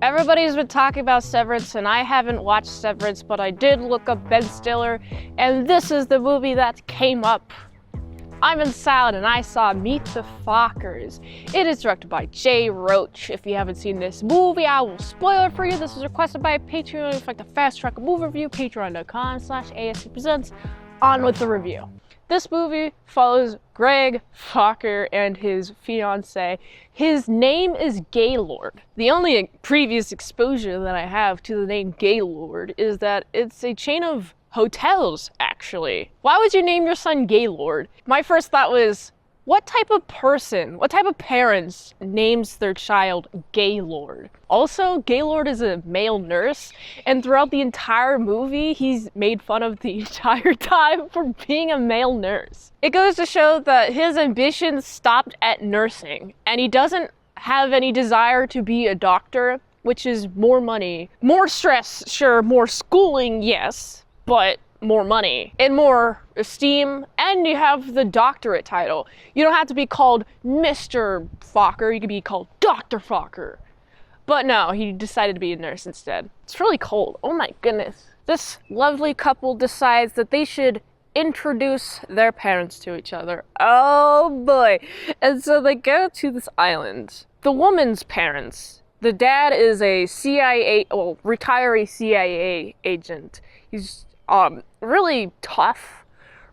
Everybody's been talking about Severance, and I haven't watched Severance, but I did look up Ben Stiller, and this is the movie that came up. I'm in Salad, and I saw Meet the Fockers. It is directed by Jay Roach. If you haven't seen this movie, I will spoil it for you. This was requested by Patreon. If you'd like to fast track a movie review, patreon.com/ASEPresents. On with the review. This movie follows Greg Focker and his fiancée. His name is Gaylord. The only previous exposure that I have to the name Gaylord is that it's a chain of hotels, actually. Why would you name your son Gaylord? My first thought was, what type of person, what type of parents names their child Gaylord? Also, Gaylord is a male nurse, and throughout the entire movie, he's made fun of the entire time for being a male nurse. It goes to show that his ambitions stopped at nursing, and he doesn't have any desire to be a doctor, which is more money, more stress, sure, more schooling, yes, but more money and more esteem, and you have the doctorate title. You don't have to be called Mr. Focker, you can be called Dr. Focker. But no, he decided to be a nurse instead. It's really cold, oh my goodness. This lovely couple decides that they should introduce their parents to each other. Oh boy. And so they go to this island. The woman's parents, the dad is a retiree CIA agent. He's really tough,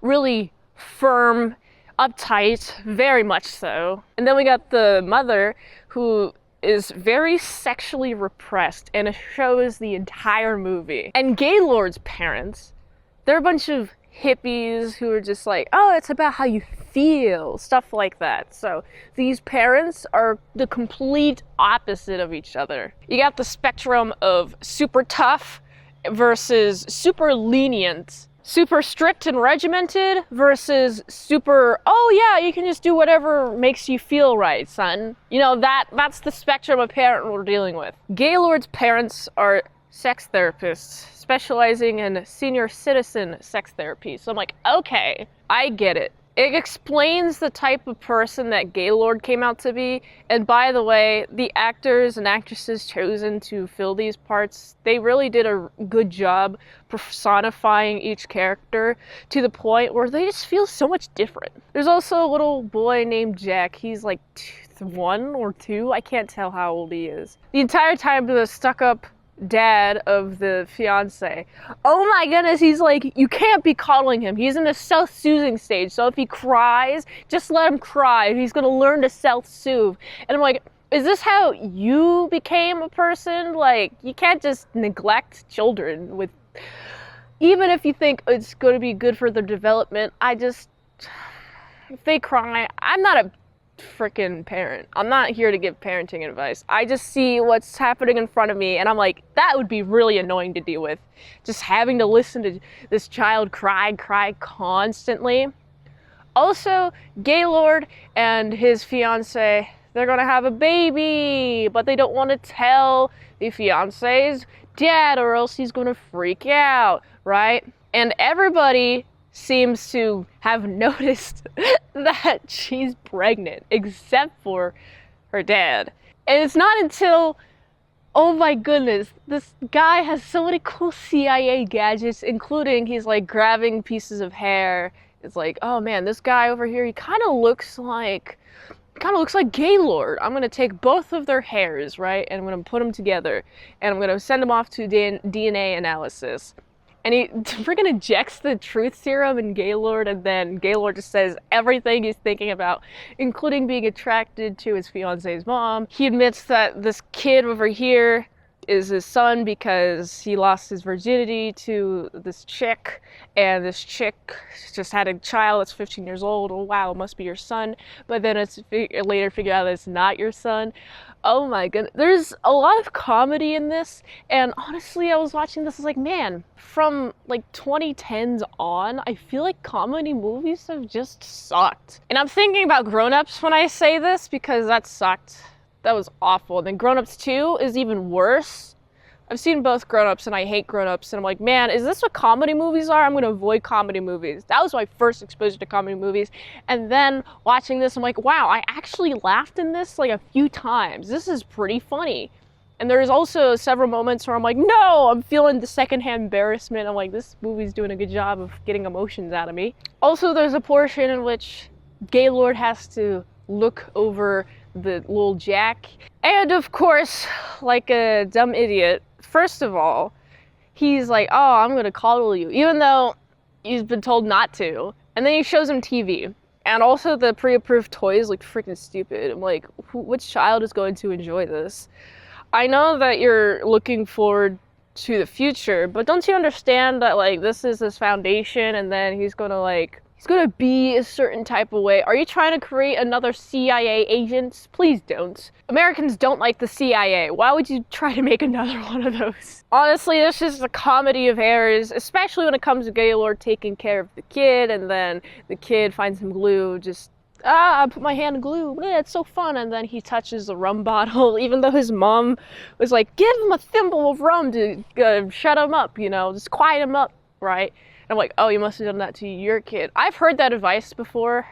really firm, uptight, very much so. And then we got the mother, who is very sexually repressed, and it shows the entire movie. And Gaylord's parents, they're a bunch of hippies who are just like, oh, it's about how you feel, stuff like that. So these parents are the complete opposite of each other. You got the spectrum of super tough versus super lenient, super strict and regimented versus super, oh yeah, you can just do whatever makes you feel right, son. You know, that's the spectrum of parent we're dealing with. Gaylord's parents are sex therapists specializing in senior citizen sex therapy. So I'm like, okay, I get it. It explains the type of person that Gaylord came out to be. And by the way, the actors and actresses chosen to fill these parts, they really did a good job personifying each character to the point where they just feel so much different. There's also a little boy named Jack. He's like 1 or 2. I can't tell how old he is. The entire time, the stuck-up dad of the fiance, oh my goodness, he's like, you can't be coddling him. He's in a self-soothing stage, so if he cries, just let him cry. He's gonna learn to self-soothe. And I'm like, is this how you became a person? Like, you can't just neglect children with, even if you think it's going to be good for their development. If they cry, I'm not a freaking parent. I'm not here to give parenting advice. I just see what's happening in front of me, and I'm like, that would be really annoying to deal with. Just having to listen to this child cry constantly. Also, Gaylord and his fiance, they're gonna have a baby, but they don't want to tell the fiance's dad or else he's gonna freak out, right? And everybody seems to have noticed that she's pregnant, except for her dad. And it's not until, oh my goodness, this guy has so many cool CIA gadgets, including he's like grabbing pieces of hair. It's like, oh man, this guy over here, he kind of looks like Gaylord. I'm gonna take both of their hairs, right, and I'm gonna put them together, and I'm gonna send them off to DNA analysis. And he freaking injects the truth serum in Gaylord, and then Gaylord just says everything he's thinking about, including being attracted to his fiance's mom. He admits that this kid over here is his son because he lost his virginity to this chick, and this chick just had a child that's 15 years old. Oh wow, it must be your son. But then it's later figured out that it's not your son. Oh my goodness. There's a lot of comedy in this, and honestly, I was watching this, I was like, man, from like 2010s on, I feel like comedy movies have just sucked. And I'm thinking about Grown Ups when I say this, because that sucked. That was awful. And then Grown Ups 2 is even worse. I've seen both Grown Ups, and I hate Grown Ups, and I'm like, man, is this what comedy movies are? I'm gonna avoid comedy movies. That was my first exposure to comedy movies. And then watching this, I'm like, wow, I actually laughed in this like a few times. This is pretty funny. And there's also several moments where I'm like, no, I'm feeling the secondhand embarrassment. I'm like, this movie's doing a good job of getting emotions out of me. Also, there's a portion in which Gaylord has to look over the little Jack. And of course, like a dumb idiot, first of all, he's like, oh, I'm gonna coddle you, even though he's been told not to. And then he shows him TV. And also the pre-approved toys look freaking stupid. I'm like, which child is going to enjoy this? I know that you're looking forward to the future, but don't you understand that, like, this is his foundation and then he's gonna be a certain type of way? Are you trying to create another CIA agent? Please don't. Americans don't like the CIA. Why would you try to make another one of those? Honestly, this is a comedy of errors, especially when it comes to Gaylord taking care of the kid and then the kid finds some glue, just, I put my hand in glue, yeah, it's so fun, and then he touches the rum bottle, even though his mom was like, give him a thimble of rum to shut him up, you know, just quiet him up, right? And I'm like, oh, you must have done that to your kid. I've heard that advice before,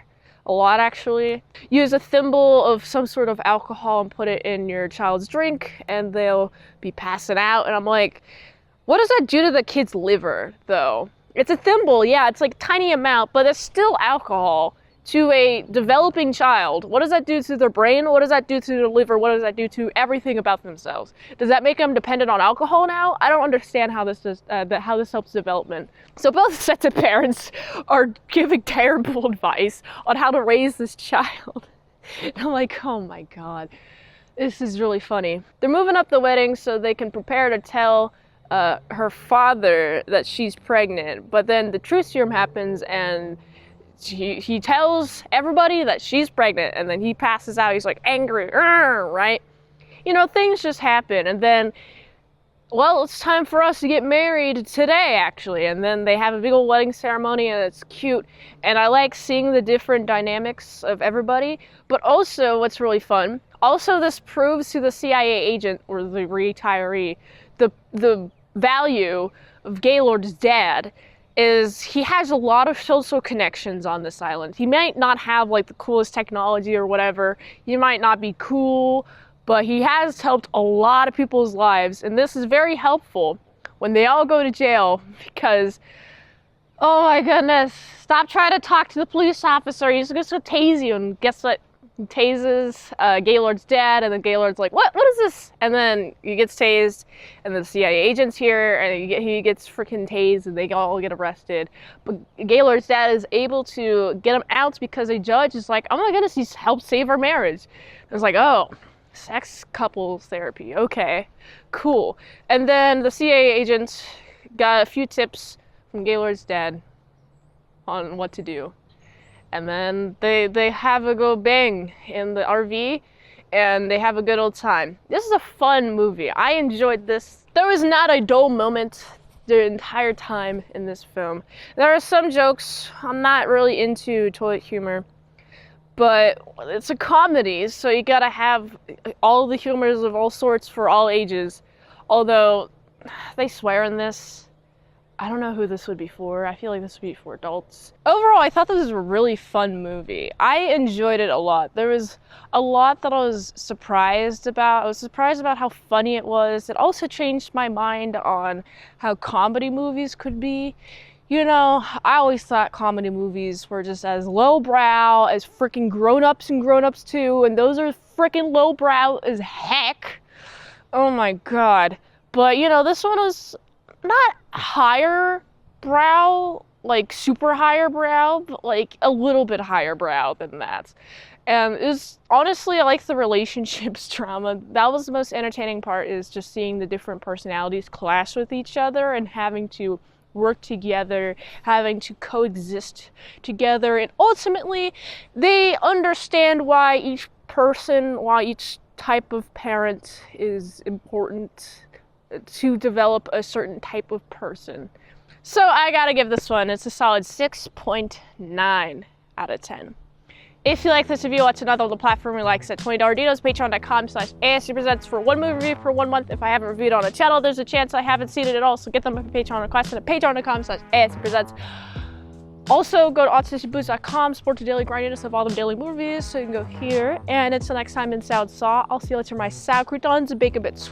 a lot actually. Use a thimble of some sort of alcohol and put it in your child's drink, and they'll be passing out, and I'm like, what does that do to the kid's liver, though? It's a thimble, yeah, it's like tiny amount, but it's still alcohol. To a developing child, what does that do to their brain? What does that do to their liver? What does that do to everything about themselves? Does that make them dependent on alcohol now? I don't understand how this does, how this helps development. So both sets of parents are giving terrible advice on how to raise this child. And I'm like, oh my God, this is really funny. They're moving up the wedding so they can prepare to tell her father that she's pregnant, but then the truth serum happens and he tells everybody that she's pregnant, and then he passes out. He's like angry, right? You know, things just happen, and then, well, it's time for us to get married today, actually. And then they have a big old wedding ceremony, and it's cute. And I like seeing the different dynamics of everybody. But also, what's really fun, also this proves to the CIA agent, or the retiree, the value of Gaylord's dad. Is he has a lot of social connections on this island. He might not have like the coolest technology or whatever. He might not be cool, but he has helped a lot of people's lives. And this is very helpful when they all go to jail because, oh my goodness, stop trying to talk to the police officer. He's just gonna tase you, and guess what? He tases Gaylord's dad, and then Gaylord's like, what is this? And then he gets tased, and the CIA agent's here, and he gets freaking tased, and they all get arrested. But Gaylord's dad is able to get him out because a judge is like, oh my goodness, he's helped save our marriage. And it's like, oh, sex couples therapy, okay, cool. And then the CIA agent got a few tips from Gaylord's dad on what to do. And then they have a go bang in the RV, and they have a good old time. This is a fun movie. I enjoyed this. There was not a dull moment the entire time in this film. There are some jokes. I'm not really into toilet humor, but it's a comedy, so you gotta have all the humors of all sorts for all ages. Although, they swear in this. I don't know who this would be for. I feel like this would be for adults. Overall, I thought this was a really fun movie. I enjoyed it a lot. There was a lot that I was surprised about. I was surprised about how funny it was. It also changed my mind on how comedy movies could be. You know, I always thought comedy movies were just as lowbrow as freaking Grown-Ups and Grown-Ups 2, and those are freaking lowbrow as heck. Oh my God. But, you know, this one was not higher brow, like super higher brow, but like a little bit higher brow than that. And it's honestly, I like the relationships drama. That was the most entertaining part, is just seeing the different personalities clash with each other and having to work together, having to coexist together, and ultimately they understand why each type of parent is important to develop a certain type of person. So I gotta give this one, it's a solid 6.9 out of 10. If you like this review, watch another on the platform we like at $20 Dinos, patreon.com/ASEPresents for one movie review per 1 month. If I haven't reviewed on a channel, there's a chance I haven't seen it at all, so get them a Patreon request at patreon.com/ASEPresents. Also, go to itsmintsalad.com, support the daily grindiness of all the daily movies, so you can go here. And until next time in Salad Saw, I'll see you later, my salad croutons and bacon bits.